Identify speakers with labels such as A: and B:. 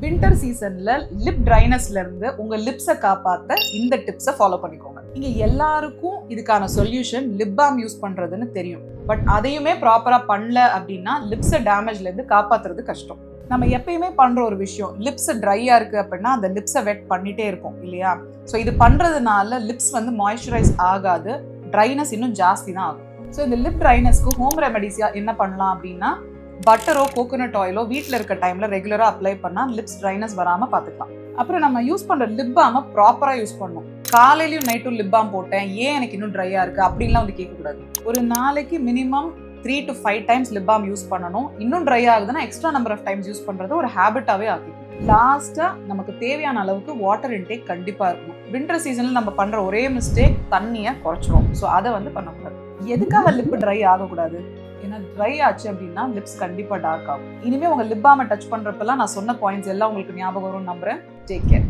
A: Winter சீசன்ல lip ட்ரைனஸ்ல இருந்து உங்க லிப்ஸை காப்பாத்த இந்த டிப்ஸை ஃபாலோ பண்ணிக்கோங்க. இங்க எல்லாருக்கும் இதுக்கான சொல்யூஷன் லிப் பாம் யூஸ் பண்றதுன்னு தெரியும். பட் அதையுமே ப்ராப்பரா பண்ணல அப்படின்னா லிப்ஸை டேமேஜ்ல இருந்து காப்பாத்துறது கஷ்டம். நம்ம எப்பயுமே பண்ற ஒரு விஷயம், லிப்ஸ் ட்ரையா இருக்கு அப்படின்னா அந்த லிப்ஸை வெட் பண்ணிட்டே இருப்போம் இல்லையா? ஸோ இது பண்றதுனால லிப்ஸ் வந்து மாய்ஸ்சரைஸ் ஆகாது, ட்ரைனஸ் இன்னும் ஜாஸ்தி தான் ஆகும். ஸோ இந்த லிப் ட்ரைனஸ்க்கு ஹோம் ரெமெடிஸா என்ன பண்ணலாம் அப்படின்னா, பட்டரோ கோகோனட் ஆயிலோ வீட்டில் இருக்க டைம்ல ரெகுலராக அப்ளை பண்ணால் லிப்ஸ் ட்ரைனஸ் வராமல் பார்த்துக்கலாம். அப்புறம் நம்ம யூஸ் பண்ணுற லிப் பாமை ப்ராப்பராக யூஸ் பண்ணணும். காலையிலையும் நைட்டும் லிப் பாம் போட்டேன், ஏன் எனக்கு இன்னும் ட்ரையாக இருக்குது அப்படின்லாம் வந்து கேட்கக்கூடாது. ஒரு நாளைக்கு minimum 3 to 5 times lip balm use பண்ணணும். இன்னும் ட்ரை ஆகுதுன்னா extra number of times use பண்ணுறது ஒரு ஹேபிட்டாகவே ஆக்கிக்கணும். லாஸ்ட்டாக நமக்கு தேவையான அளவுக்கு வாட்டர் இன்டேக் கண்டிப்பாக இருக்கணும். வின்டர் சீசனில் நம்ம பண்ணுற ஒரே மிஸ்டேக் தண்ணியை குறைச்சிரும். ஸோ அதை வந்து பண்ணக்கூடாது. எதுக்காக லிப் ட்ரை ஆகக்கூடாது? ஏன்னா ட்ரை ஆச்சு அப்படின்னா லிப்ஸ் கண்டிப்பாக டார்க் ஆகும். இனிமேல் உங்கள் லிப் பாமை டச் பண்ணுறப்பெல்லாம் நான் சொன்ன பாயிண்ட்ஸ் எல்லாம் உங்களுக்கு ஞாபகம் வரும்னு நம்புறேன். Take care.